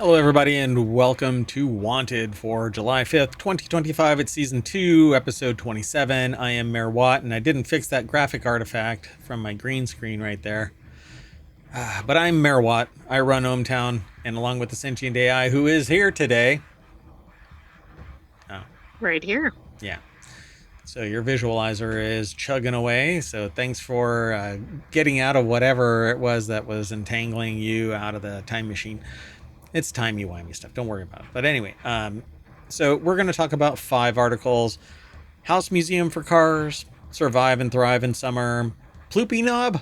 Hello, everybody, and welcome to Wanted for July 5th, 2025. It's Season 2, Episode 27. I am MayorWatt, and I didn't fix that graphic artifact from my green screen right there. But I'm MayorWatt. I run ohmTown, and along with the Sentient AI, who is here today. Oh, Right here. yeah. So your visualizer is chugging away. So thanks for getting out of whatever it was that was entangling you out of the time machine. It's timey-wimey stuff. Don't worry about it. But anyway, so we're going to talk about 5 articles. House Museum for Cars, Survive and Thrive in Summer, Ploopy Knob,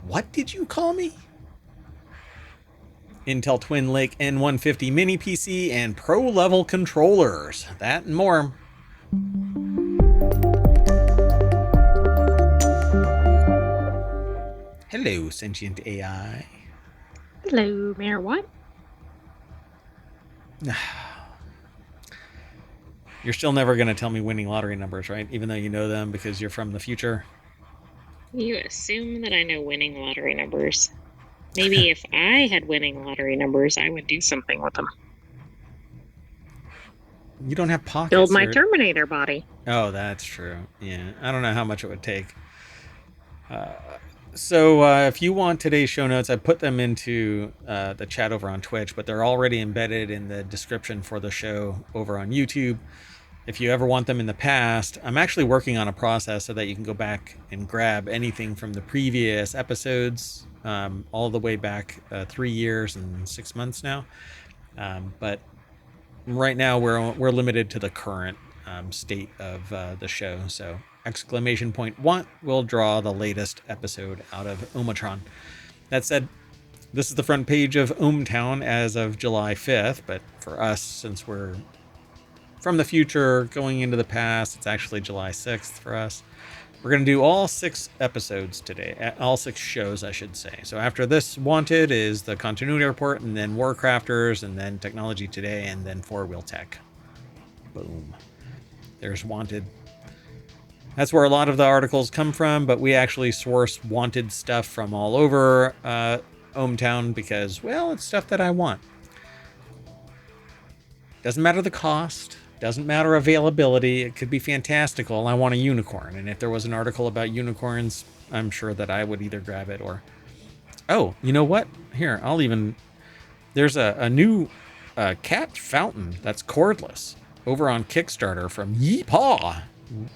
what did you call me? Intel Twin Lake N150 Mini PC, and pro-level controllers. That and more. Hello, Sentient AI. Hello, MayorWatt. You're still never going to tell me winning lottery numbers, right? Even though you know them because you're from the future. You assume that I know winning lottery numbers. Maybe if I had winning lottery numbers, I would do something with them. You don't have pockets. Build my Terminator body. Oh, that's true. Yeah, I don't know how much it would take. So if you want today's show notes, I put them into the chat over on Twitch, but they're already embedded in the description for the show over on YouTube. If you ever want them in the past, I'm actually working on a process so that you can go back and grab anything from the previous episodes, all the way back 3 years and 6 months now. But right now we're limited to the current state of the show. So !want will draw the latest episode out of ohmTown. That said, this is the front page of ohmTown as of July 5th, but for us, since we're from the future going into the past, it's actually July 6th for us. We're going to do all 6 episodes today, all 6 shows, I should say. So after this, Wanted is the Continuity Report, and then WarCrafters, and then Technology Today, and then FourWheelTech. Boom. There's Wanted. That's where a lot of the articles come from, but we actually source Wanted stuff from all over ohmTown because, well, it's stuff that I want. Doesn't matter the cost. Doesn't matter availability. It could be fantastical. I want a unicorn. And if there was an article about unicorns, I'm sure that I would either grab it or... Oh, you know what? Here, I'll even... There's a new cat fountain that's cordless over on Kickstarter from Yeepaw.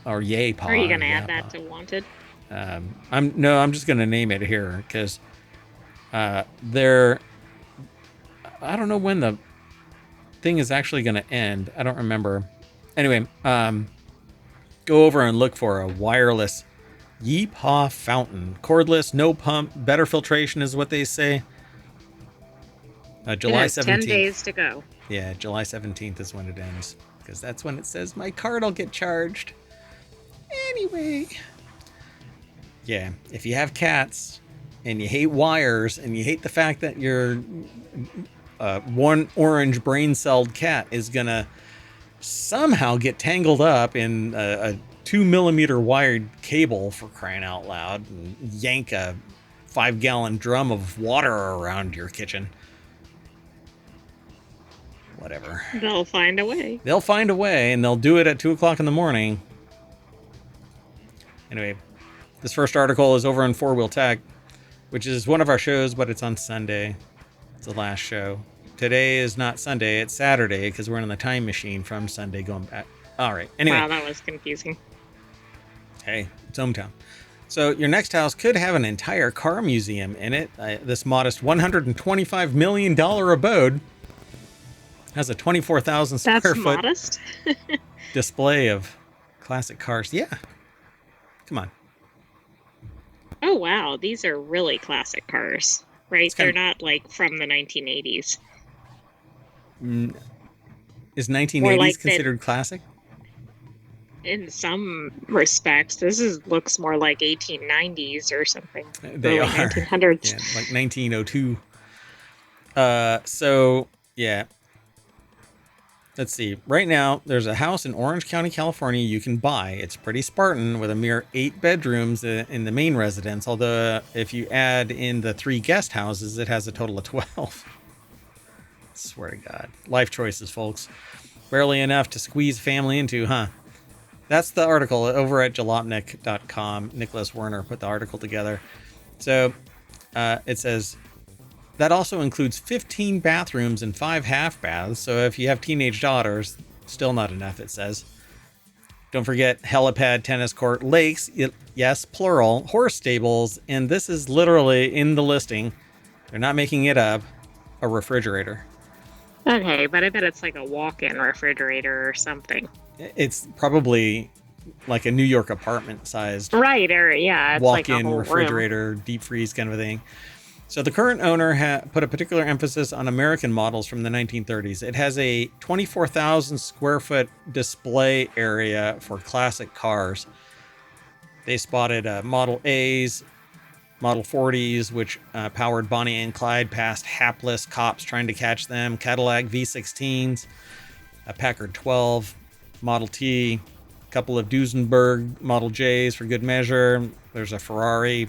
Or Yaypaw. Are you going to add that to Wanted? I'm just going to name it here because they're... I don't know when the thing is actually going to end. I don't remember. Anyway, go over and look for a wireless Yeepaw fountain. Cordless, no pump, better filtration is what they say. July 17th. 10 days to go. Yeah, July 17th is when it ends because that's when it says my card will get charged. Anyway. Yeah, if you have cats and you hate wires and you hate the fact that your one orange brain-celled cat is going to somehow get tangled up in a 2mm wired cable, for crying out loud, and yank a 5-gallon drum of water around your kitchen. Whatever. They'll find a way. They'll find a way, and they'll do it at 2 o'clock in the morning. Anyway, this first article is over on FourWheelTech, which is one of our shows, but it's on Sunday. It's the last show. Today is not Sunday, it's Saturday, because we're in the time machine from Sunday going back. All right, anyway. Wow, that was confusing. Hey, it's ohmTown. So your next house could have an entire car museum in it. This modest $125 million abode has a 24,000 square That's foot modest. display of classic cars. Yeah. Come on. Oh, wow. These are really classic cars, right? They're not like from the 1980s. Is 1980s like considered classic? In some respects, looks more like 1890s or something. They are 1900s. Yeah, like 1902. So yeah. Let's see. Right now, there's a house in Orange County, California you can buy. It's pretty Spartan with a mere 8 bedrooms in the main residence. Although if you add in the 3 guest houses, it has a total of 12. Swear to God. Life choices, folks. Barely enough to squeeze family into, huh? That's the article over at jalopnik.com. Nicholas Werner put the article together. So it says that also includes 15 bathrooms and 5 half baths. So if you have teenage daughters, still not enough, it says. Don't forget helipad, tennis court, lakes, yes, plural, horse stables, and this is literally in the listing. They're not making it up. A refrigerator. Okay, but I bet it's like a walk-in refrigerator or something. It's probably like a New York apartment sized. Right, or yeah, it's like a walk-in whole refrigerator, room. deep freeze kind of a thing. So the current owner put a particular emphasis on American models from the 1930s. It has a 24,000 square foot display area for classic cars. They spotted Model A's, Model 40s, which powered Bonnie and Clyde past hapless cops trying to catch them, Cadillac V16s, a Packard 12, Model T, a couple of Duesenberg Model J's for good measure. There's a Ferrari,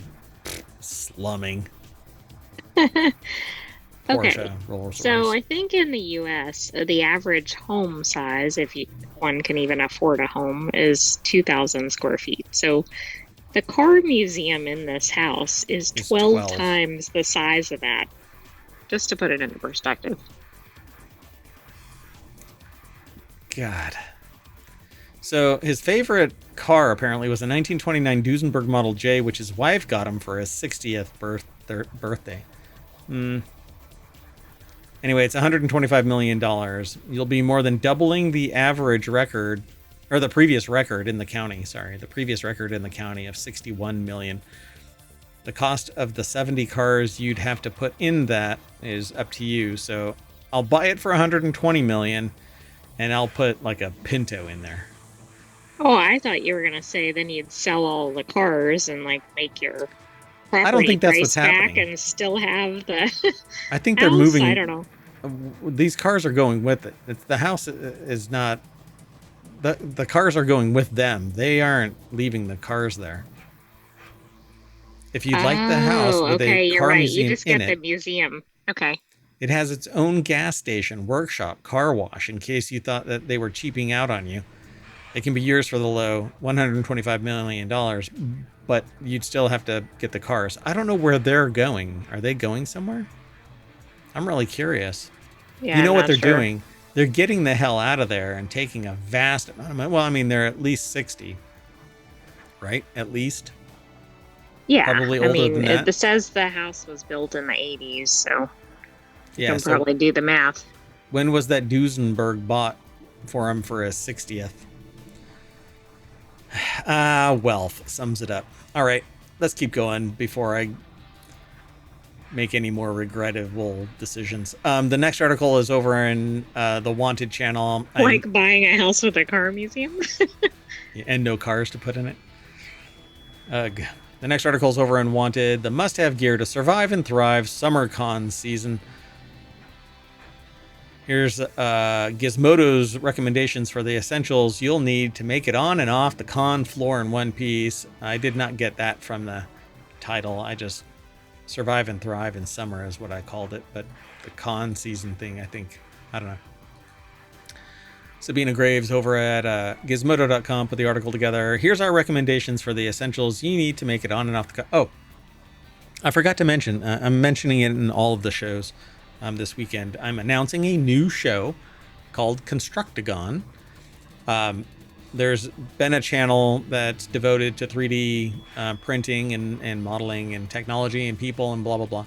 slumming. Okay, Rolls-Royce. so I think in the U.S., the average home size, if one can even afford a home, is 2,000 square feet. So the car museum in this house is 12 times the size of that, just to put it into perspective. God. So his favorite car apparently was a 1929 Duesenberg Model J, which his wife got him for his 60th birthday. Anyway, it's $125 million. You'll be more than doubling the average record, or the previous record in the county. Sorry, the previous record in the county of 61 million. The cost of the 70 cars you'd have to put in that is up to you. So I'll buy it for 120 million, and I'll put like a Pinto in there. Oh, I thought you were gonna say then you'd sell all the cars and like make your property I don't think that's price what's back happening. And still have the I think house? they're moving. I don't know. These cars are going with it. The house is not. The cars are going with them. They aren't leaving the cars there. If you'd like the house with a you're car right. museum You just in get the it, museum. Okay. it has its own gas station, workshop, car wash, in case you thought that they were cheaping out on you. It can be yours for the low $125 million, but you'd still have to get the cars. I don't know where they're going. Are they going somewhere? I'm really curious. Yeah, You know I'm what not they're sure. doing? They're getting the hell out of there and taking a vast amount of money. Well, I mean, they're at least 60, right? At least. Yeah, Probably I older mean, than that. it says the house was built in the 80s, so you Yeah, can so probably do the math. when was that Duesenberg bought for him for his 60th? Wealth sums it up. All right, let's keep going before I make any more regrettable decisions. The next article is over in the Wanted channel. Like buying a house with a car museum? And no cars to put in it. Ugh. The next article is over in Wanted. The must-have gear to survive and thrive summer con season. Here's Gizmodo's recommendations for the essentials you'll need to make it on and off the con floor in one piece. I did not get that from the title. I just survive and thrive in summer is what I called it. But the con season thing, I think, I don't know. Sabina Graves over at gizmodo.com put the article together. Here's our recommendations for the essentials you need to make it on and off the con. Oh, I forgot to mention, I'm mentioning it in all of the shows. This weekend, I'm announcing a new show called Constructagon. There's been a channel that's devoted to 3D printing and modeling and technology and people and blah, blah, blah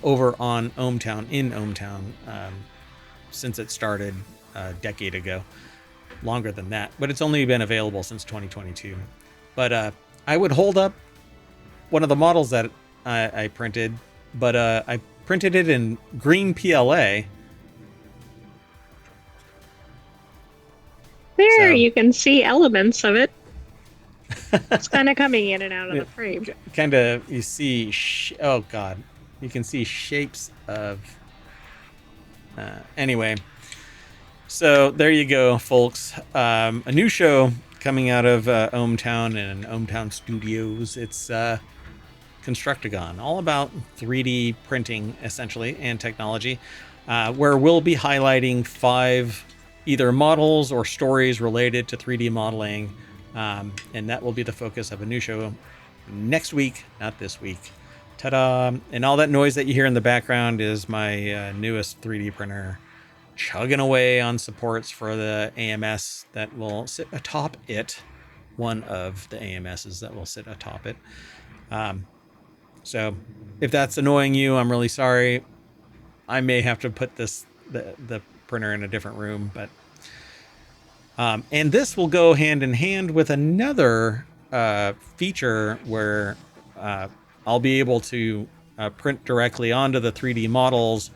over on ohmTown, in ohmTown, since it started a decade ago. Longer than that, but it's only been available since 2022. But I would hold up one of the models that I printed, but I printed it in green PLA. There, you can see elements of it. It's kind of coming in and out of the frame. Kind of, you see, oh God, you can see shapes of, anyway. So there you go, folks. A new show coming out of ohmTown and ohmTown Studios. It's Constructagon, all about 3D printing, essentially, and technology. where we'll be highlighting 5 either models or stories related to 3D modeling. And that will be the focus of a new show next week, not this week. Ta-da! And all that noise that you hear in the background is my newest 3D printer chugging away on supports for the AMS that will sit atop it. One of the AMSs that will sit atop it. So if that's annoying you, I'm really sorry. I may have to put the printer in a different room, but and this will go hand in hand with another feature where I'll be able to print directly onto the 3D models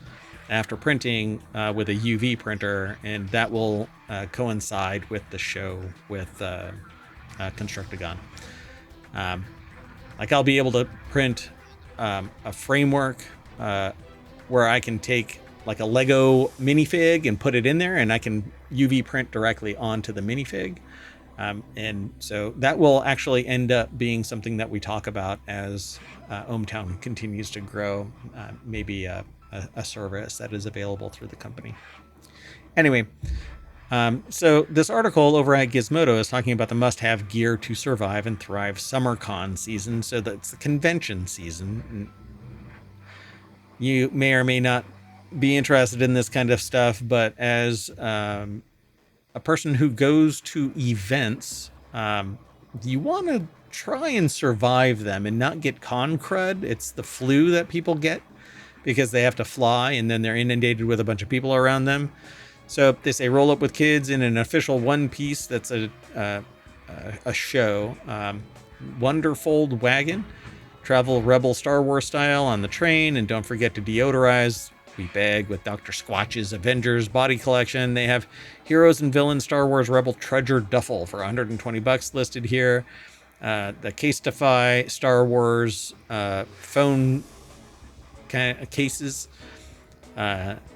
after printing with a UV printer, and that will coincide with the show with Constructagon. Like I'll be able to print a framework where I can take like a Lego minifig and put it in there, and I can UV print directly onto the minifig. And so that will actually end up being something that we talk about as ohmTown continues to grow, maybe a service that is available through the company. Anyway, so this article over at Gizmodo is talking about the must-have gear to survive and thrive SummerCon season. So that's the convention season. You may or may not be interested in this kind of stuff, but as a person who goes to events, you want to try and survive them and not get con crud. It's the flu that people get because they have to fly and then they're inundated with a bunch of people around them. So they say roll up with kids in an official one piece that's a show. Wonderfold wagon. Travel Rebel Star Wars style on the train, and don't forget to deodorize. We beg with Dr. Squatch's Avengers body collection. They have Heroes and Villains Star Wars Rebel Treasure Duffel for $120 listed here. The Casetify Star Wars phone kind of cases.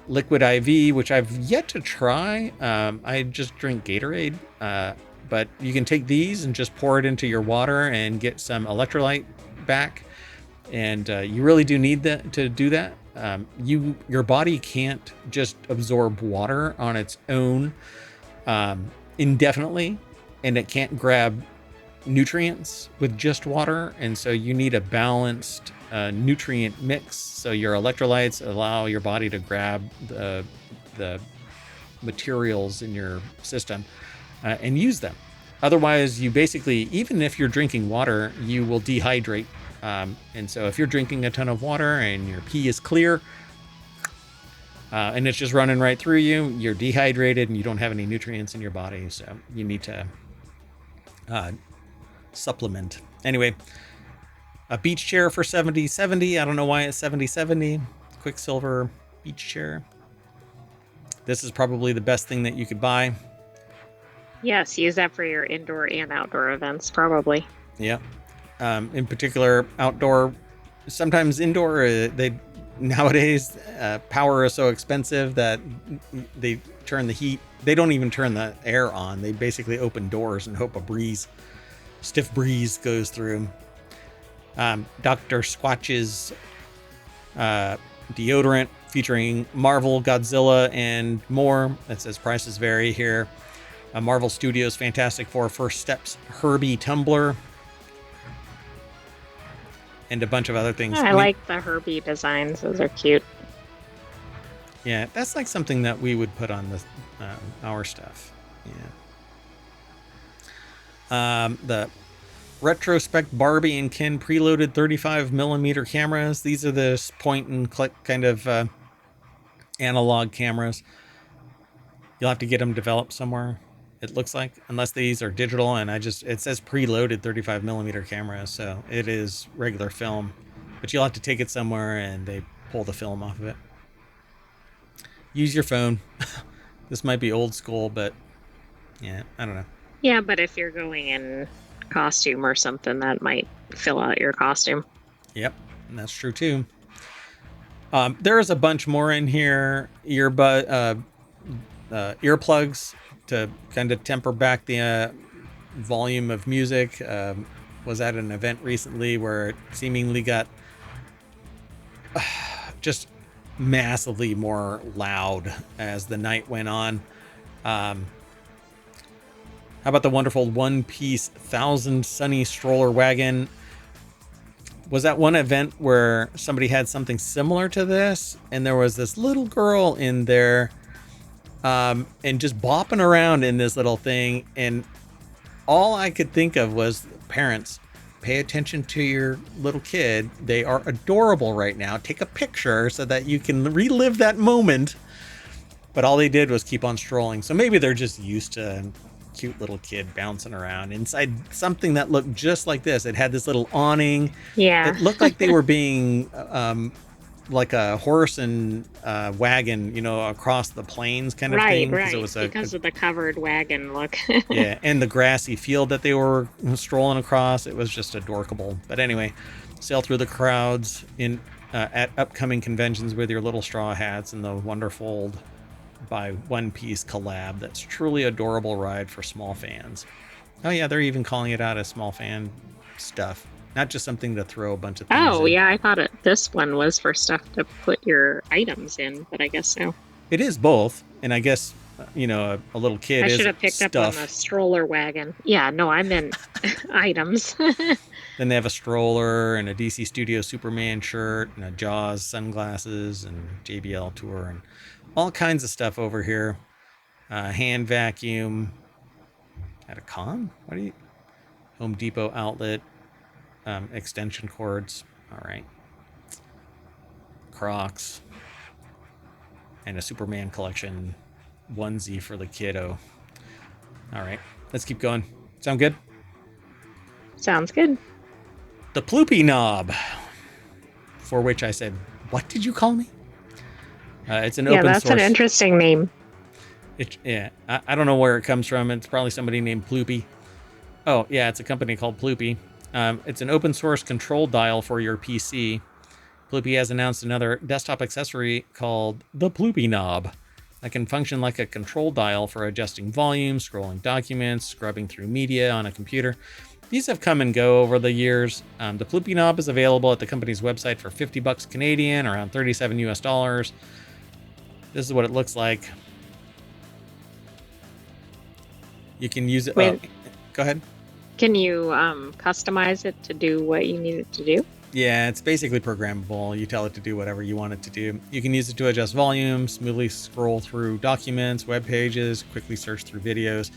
Liquid IV, which I've yet to try. I just drink Gatorade. But you can take these and just pour it into your water and get some electrolyte back. And you really do need that to do that. Your body can't just absorb water on its own indefinitely, and it can't grab nutrients with just water, and so you need a balanced nutrient mix so your electrolytes allow your body to grab the materials in your system and use them. Otherwise, you basically, even if you're drinking water, you will dehydrate. And so if you're drinking a ton of water and your pee is clear and it's just running right through you, you're dehydrated and you don't have any nutrients in your body. So you need to supplement. Anyway, a beach chair for $70.70. I don't know why it's $70.70. Quicksilver beach chair. This is probably the best thing that you could buy. Yes, use that for your indoor and outdoor events, probably. Yeah. In particular, outdoor, sometimes indoor, nowadays, power is so expensive that they turn the heat. They don't even turn the air on. They basically open doors and hope stiff breeze goes through. Dr. Squatch's deodorant featuring Marvel, Godzilla, and more. It says prices vary here. Marvel Studios Fantastic Four First Steps Herbie Tumbler. And a bunch of other things. I like the Herbie designs. Those are cute. Yeah, that's like something that we would put on our stuff. Yeah. The Retrospect Barbie and Ken preloaded 35mm cameras. These are the point and click kind of analog cameras. You'll have to get them developed somewhere, it looks like, unless these are digital, and it says preloaded 35mm camera, so it is regular film, but you'll have to take it somewhere and they pull the film off of it. Use your phone. This might be old school, but yeah, I don't know. Yeah, but if you're going in costume or something, that might fill out your costume. Yep, and that's true too. There's a bunch more in here. Earplugs to kind of temper back the volume of music. Was at an event recently where it seemingly got just massively more loud as the night went on. How about the wonderful one-piece 1,000 Sunny stroller wagon? Was that one event where somebody had something similar to this, and there was this little girl in there, and just bopping around in this little thing, and all I could think of was, parents, pay attention to your little kid. They are adorable right now. Take a picture so that you can relive that moment. But all they did was keep on strolling. So maybe they're just used to cute little kid bouncing around inside something that looked just like this. It had this little awning. Yeah. It looked like they were being like a horse and wagon, across the plains kind of Right, thing. right. It was Because of the covered wagon look. yeah, and the grassy field that they were strolling across. It was just adorable. But anyway, sail through the crowds at upcoming conventions with your little straw hats and the wonderful by One Piece collab. That's truly adorable ride for small fans. Oh yeah, they're even calling it out as small fan stuff, not just something to throw a bunch of things Oh, in. yeah, I thought this one was for stuff to put your items in, but I guess so. It is both, and I guess a little kid I is should have picked up on stuff. the stroller wagon. Yeah, no, I meant items. Then they have a stroller and a DC Studio Superman shirt and a Jaws sunglasses and JBL tour and all kinds of stuff over here. Hand vacuum at a con? What do you? Home Depot outlet, extension cords. All right. Crocs and a Superman collection onesie for the kiddo. All right, let's keep going. Sound good? Sounds good. The Ploopy knob, for which I said, what did you call me? It's an Yeah, open that's an source. interesting name. I don't know where it comes from. It's probably somebody named Ploopy. Oh, yeah, it's a company called Ploopy. It's an open source control dial for your PC. Ploopy has announced another desktop accessory called the Ploopy knob that can function like a control dial for adjusting volume, scrolling documents, scrubbing through media on a computer. These have come and go over the years. The Ploopy knob is available at the company's website for $50 Canadian, around 37 US dollars. This is what it looks like. You can use it. Wait. Go ahead. Can you customize it to do what you need it to do? Yeah, it's basically programmable. You tell it to do whatever you want it to do. You can use it to adjust volume, smoothly scroll through documents, web pages, quickly search through videos.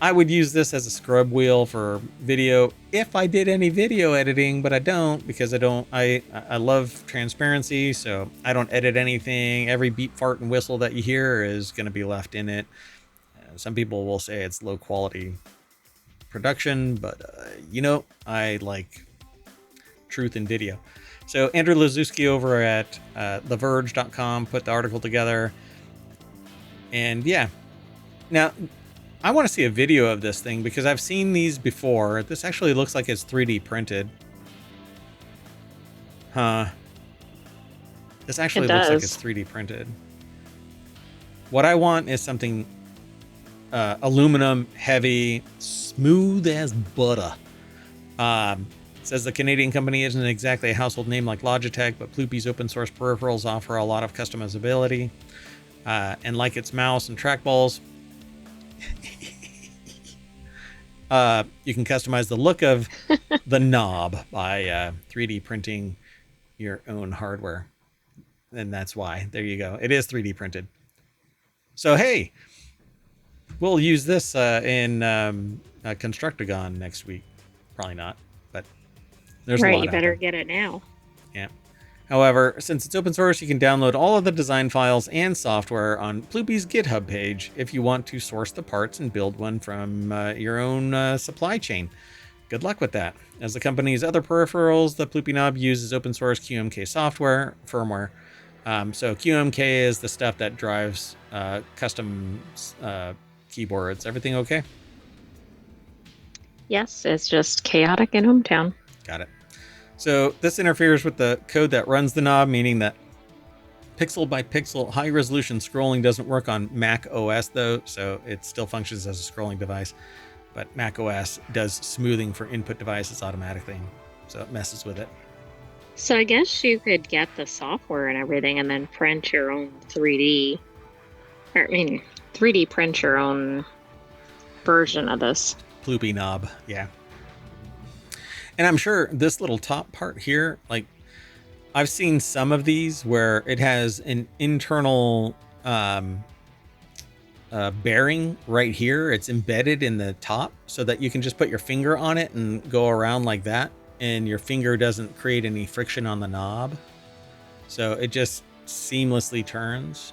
I would use this as a scrub wheel for video if I did any video editing, but I don't because I love transparency, so I don't edit anything. Every beep, fart, and whistle that you hear is going to be left in it. Some people will say it's low quality production, but I like truth in video. So Andrew Lazuski over at TheVerge.com put the article together, and yeah, now I want to see a video of this thing because I've seen these before. This actually looks like it's 3D printed. This actually looks like it's 3D printed. What I want is something aluminum, heavy, smooth as butter. Says the Canadian company isn't exactly a household name like Logitech, but Ploopy's open source peripherals offer a lot of customizability. And like its mouse and trackballs, you can customize the look of the knob by 3D printing your own hardware. And that's why. There you go. It is 3D printed. So, hey, we'll use this in Constructagon next week. Probably not, but there's a lot. Right, you better get it now. Yeah. However, since it's open source, you can download all of the design files and software on Ploopy's GitHub page if you want to source the parts and build one from your own supply chain. Good luck with that. As the company's other peripherals, the Ploopy knob uses open source QMK software firmware. So QMK is the stuff that drives custom keyboards. Everything okay? Yes, it's just chaotic in ohmTown. Got it. So this interferes with the code that runs the knob, meaning that pixel by pixel high resolution scrolling doesn't work on Mac OS though, so it still functions as a scrolling device. But Mac OS does smoothing for input devices automatically, so it messes with it. So I guess you could get the software and everything and then print your own 3D, or I mean, 3D print your own version of this. Ploopy knob, yeah. And I'm sure this little top part here, like I've seen some of these where it has an internal bearing right here. It's embedded in the top so that you can just put your finger on it and go around like that, and your finger doesn't create any friction on the knob. So it just seamlessly turns.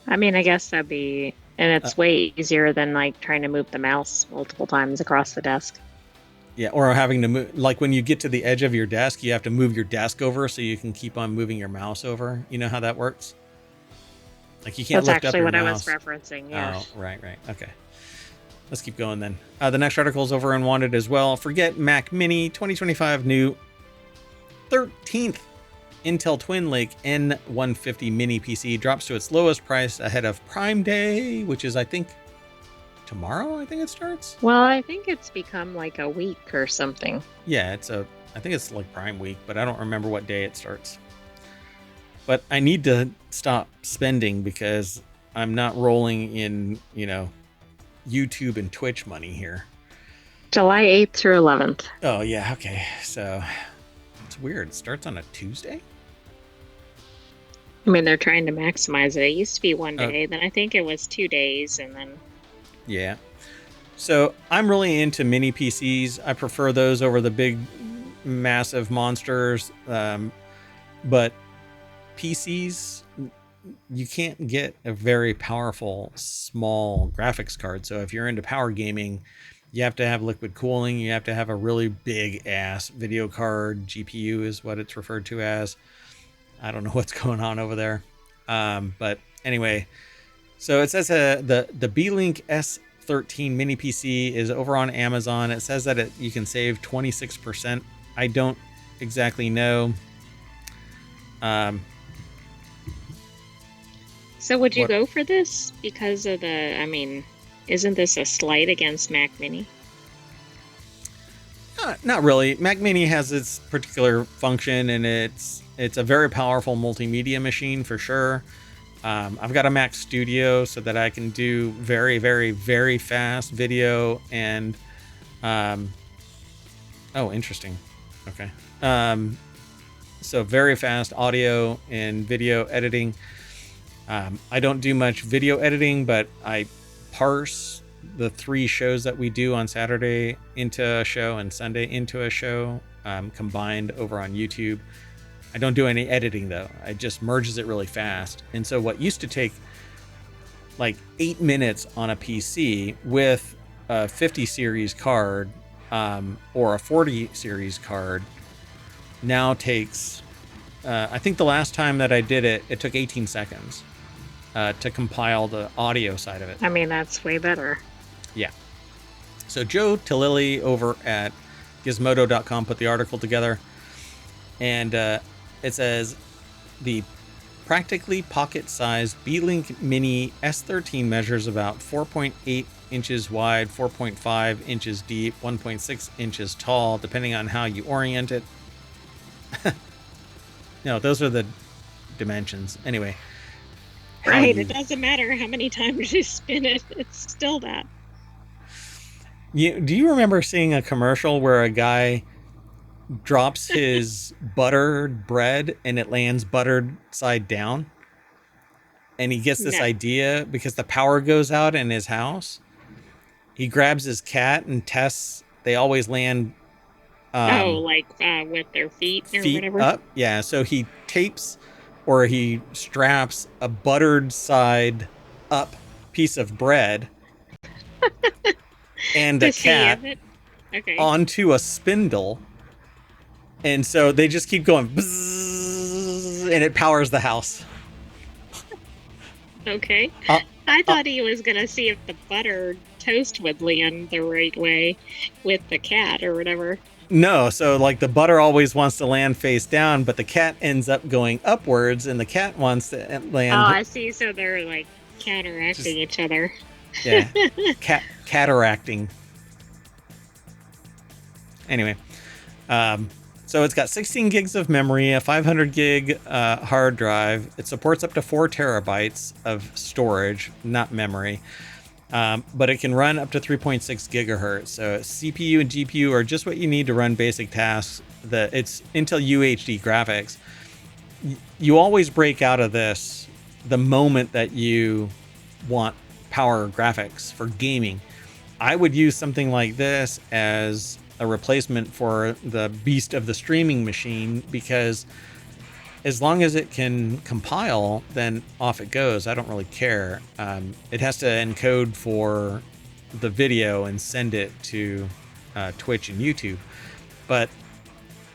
I mean, I guess that'd be, and it's way easier than like trying to move the mouse multiple times across the desk. Yeah, or having to move, like when you get to the edge of your desk, you have to move your desk over so you can keep on moving your mouse over. You know how that works? Like you can't lift up your mouse. That's actually what I was referencing, yeah. Oh, right. Okay. Let's keep going then. The next article is over on Wanted as well. Forget Mac Mini 2025 new 13th Intel Twin Lake N150 mini PC drops to its lowest price ahead of Prime Day, which is, I think, tomorrow. I think it starts. Well, I think it's become like a week or something. Yeah, I think it's like Prime Week, but I don't remember what day it starts. But I need to stop spending because I'm not rolling in, YouTube and Twitch money here. July 8th through 11th. Oh, yeah. Okay. So it's weird. It starts on a Tuesday. I mean, they're trying to maximize it. It used to be one day, then I think it was 2 days, and then. Yeah. So I'm really into mini PCs. I prefer those over the big, massive monsters. But PCs, you can't get a very powerful small graphics card. So if you're into power gaming, you have to have liquid cooling. You have to have a really big ass video card. GPU is what it's referred to as. I don't know what's going on over there. But anyway, so it says the B-Link S13 mini PC is over on Amazon. It says that you can save 26%. I don't exactly know. So would you go for this because of isn't this a slight against Mac Mini? Not really. Mac Mini has its particular function, and it's a very powerful multimedia machine for sure. I've got a Mac Studio so that I can do very, very, very fast video and interesting. Okay. So very fast audio and video editing. I don't do much video editing, but I parse the 3 shows that we do on Saturday into a show and Sunday into a show, combined over on YouTube. I don't do any editing though. I just merges it really fast. And so what used to take like 8 minutes on a PC with a 50 series card, or a 40 series card now takes, I think the last time that I did it, it took 18 seconds. To compile the audio side of it. I mean, that's way better. Yeah. So Joe Tillili over at Gizmodo.com put the article together, and it says the practically pocket-sized B-Link Mini S13 measures about 4.8 inches wide, 4.5 inches deep, 1.6 inches tall, depending on how you orient it. No, those are the dimensions. Anyway. Right, it doesn't matter how many times you spin it, it's still that. Do you remember seeing a commercial where a guy drops his buttered bread and it lands buttered side down? And he gets this idea because the power goes out in his house. He grabs his cat and tests. They always land with their feet or whatever. Up. Yeah, so he tapes or he straps a buttered side up piece of bread and a cat onto a spindle. And so they just keep going bzzz, and it powers the house. Okay. I thought he was going to see if the buttered toast would land the right way with the cat or whatever. No, so like the butter always wants to land face down, but the cat ends up going upwards, and the cat wants to land. Oh, I see. So they're like counteracting each other. Yeah, cataracting. Anyway, So it's got 16 gigs of memory, a 500 gig hard drive. It supports up to 4 terabytes of storage, not memory. But it can run up to 3.6 gigahertz. So CPU and GPU are just what you need to run basic tasks. It's Intel UHD graphics. You always break out of this the moment that you want power graphics for gaming. I would use something like this as a replacement for the beast of the streaming machine, because as long as it can compile, then off it goes. I don't really care. It has to encode for the video and send it to Twitch and YouTube. But,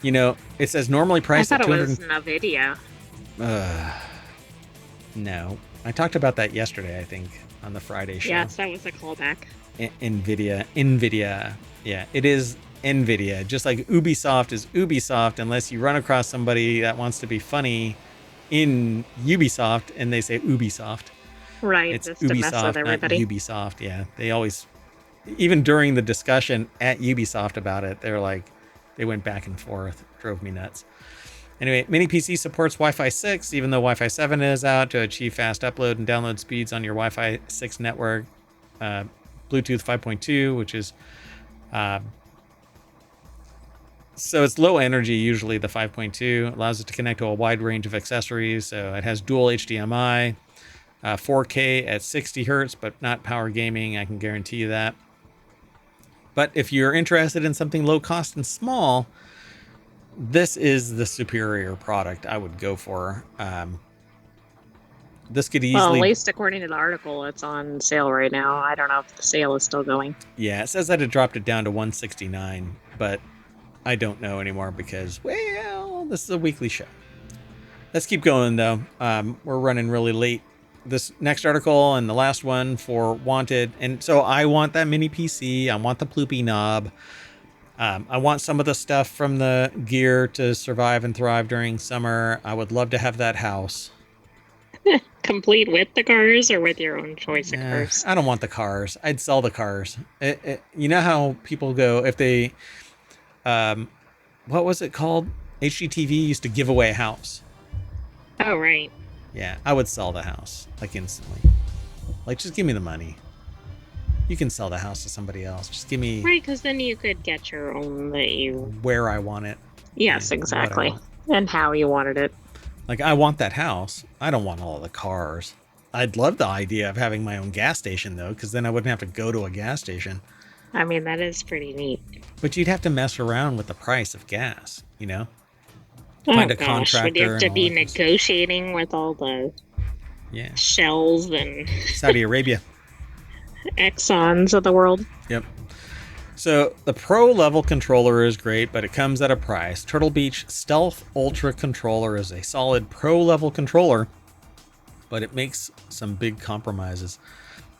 it says normally I priced thought at it 200. was NVIDIA. No. I talked about that yesterday, I think, on the Friday show. Yes, that was a callback. NVIDIA. Yeah, it is NVIDIA. Just like Ubisoft is Ubisoft, unless you run across somebody that wants to be funny in Ubisoft and they say Ubisoft. Right, It's just to mess with Ubisoft, not everybody. Ubisoft. Yeah, they always, even during the discussion at Ubisoft about it, they're like, they went back and forth. Drove me nuts. Anyway, Mini PC supports Wi-Fi 6, even though Wi-Fi 7 is out, to achieve fast upload and download speeds on your Wi-Fi 6 network. Bluetooth 5.2, which is so it's low energy. Usually the 5.2 allows it to connect to a wide range of accessories. So it has dual HDMI, 4K at 60 hertz, but not power gaming. I can guarantee you that. But if you're interested in something low cost and small, this is the superior product I would go for. This could Well, at easily, least according to the article, it's on sale right now. I don't know if the sale is still going. yeah, it says that it dropped it down to 169, but I don't know anymore because, well, this is a weekly show. Let's keep going though. We're running really late. This next article and the last one for Wanted, and so I want that mini PC. I want the Ploopy knob. I want some of the stuff from the gear to survive and thrive during summer. I would love to have that house. Complete with the cars or with your own choice of cars? I don't want the cars. I'd sell the cars. You know how people go if they, what was it called? HGTV used to give away a house. Oh, right. Yeah, I would sell the house like instantly. Like, just give me the money. You can sell the house to somebody else. Just give me Right, because then you could get your own that you. where I want it. Yes, and what I exactly. want. And how you wanted it. Like, I want that house. I don't want all the cars. I'd love the idea of having my own gas station, though, because then I wouldn't have to go to a gas station. I mean, that is pretty neat. But you'd have to mess around with the price of gas, Oh Find a gosh, contractor. would you have to and be all that kind of stuff. negotiating with all the Yeah. Shells and Saudi Arabia. Exxons of the world? Yep. So the pro level controller is great, but it comes at a price. Turtle Beach Stealth Ultra controller is a solid pro level controller, but it makes some big compromises.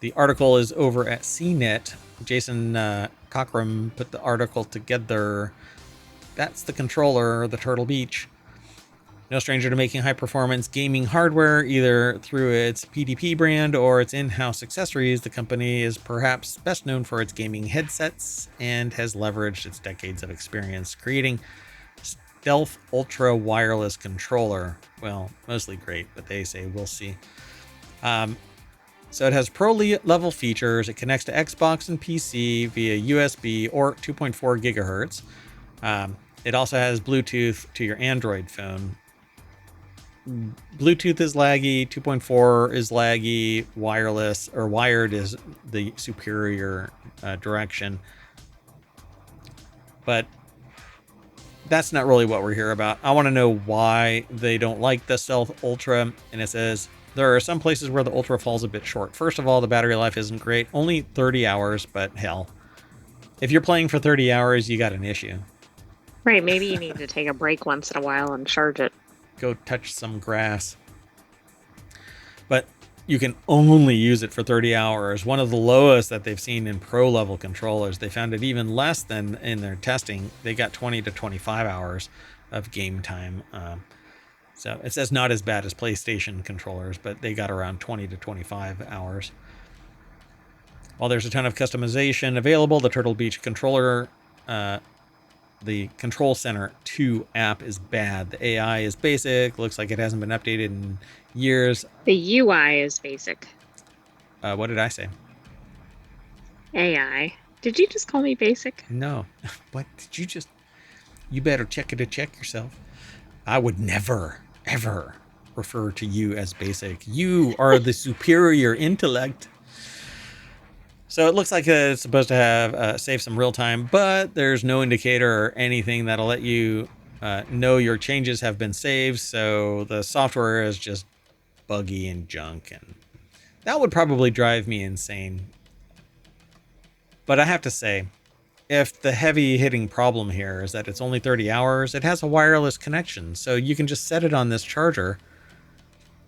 The article is over at CNET. Jason Cockram put the article together. That's the controller, the Turtle Beach. No stranger to making high-performance gaming hardware, either through its PDP brand or its in-house accessories. The company is perhaps best known for its gaming headsets and has leveraged its decades of experience creating Stealth Ultra wireless controller. Well, mostly great, but they say we'll see. So it has pro-level features. It connects to Xbox and PC via USB or 2.4 gigahertz. It also has Bluetooth to your Android phone. Bluetooth is laggy, 2.4 is laggy, wireless or wired is the superior direction. But that's not really what we're here about. I want to know why they don't like the Stealth Ultra. And it says, there are some places where the Ultra falls a bit short. First of all, the battery life isn't great. Only 30 hours, but hell. If you're playing for 30 hours, you got an issue. Right, maybe you need to take a break once in a while and charge it. Go touch some grass. But you can only use it for 30 hours. One of the lowest that they've seen in pro level controllers. They found it even less than in their testing. They got 20 to 25 hours of game time. So it says not as bad as PlayStation controllers, but they got around 20 to 25 hours. While there's a ton of customization available, the Turtle Beach controller the Control Center 2 app is bad. The AI is basic. Looks like it hasn't been updated in years. The UI is basic. What did I say? AI. Did you just call me basic? No. What did you just... You better check yourself. I would never, ever refer to you as basic. You are the superior intellect. So it looks like it's supposed to have save some real time, but there's no indicator or anything that'll let you know your changes have been saved. So the software is just buggy and junk, and that would probably drive me insane. But I have to say, if the heavy hitting problem here is that it's only 30 hours, it has a wireless connection. So you can just set it on this charger,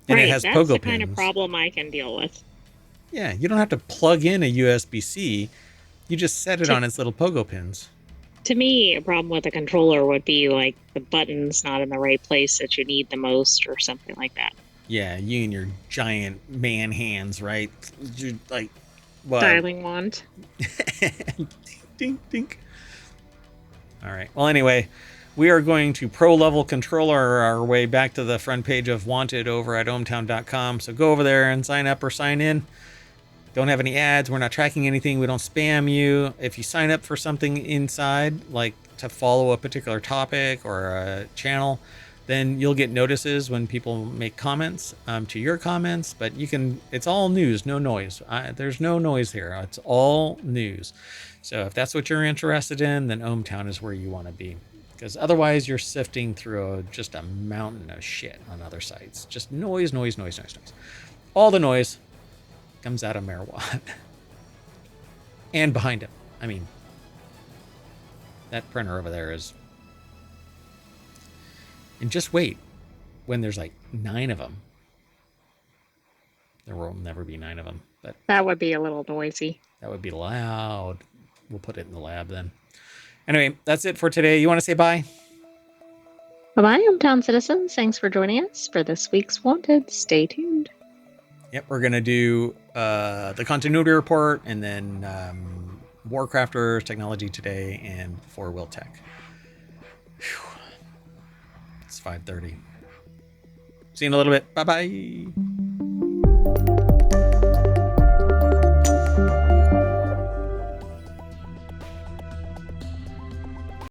and it Right, has that's the pogo kind of pins. problem I can deal with. Yeah, you don't have to plug in a USB-C. You just set it To, on its little pogo pins. to me, a problem with a controller would be like the button's not in the right place that you need the most or something like that. Yeah, you and your giant man hands, right? You're like, well, Styling wand. dink, dink. All right. Well, anyway, we are going to pro level controller our way back to the front page of Wanted over at ohmTown.com. So go over there and sign up or sign in. Don't have any ads. We're not tracking anything. We don't spam you. If you sign up for something inside, like to follow a particular topic or a channel, then you'll get notices when people make comments to your comments. But you can, it's all news, no noise. There's no noise here. It's all news. So if that's what you're interested in, then ohmTown is where you want to be. Because otherwise you're sifting through just a mountain of shit on other sites. Just noise, noise, noise, noise, noise. All the noise comes out of MayorWatt. And behind him. I mean, that printer over there is... And just wait. When there's like 9 of them. There will never be 9 of them. But That would be a little noisy. that would be loud. We'll put it in the lab then. Anyway, that's it for today. You want to say bye? Bye-bye, hometown citizens. Thanks for joining us for this week's Wanted. Stay tuned. Yep, we're going to do the continuity report and then WarCrafters, TechnologyToday, and FourWheelTech. It's 5:30. See you in a little bit. Bye-bye.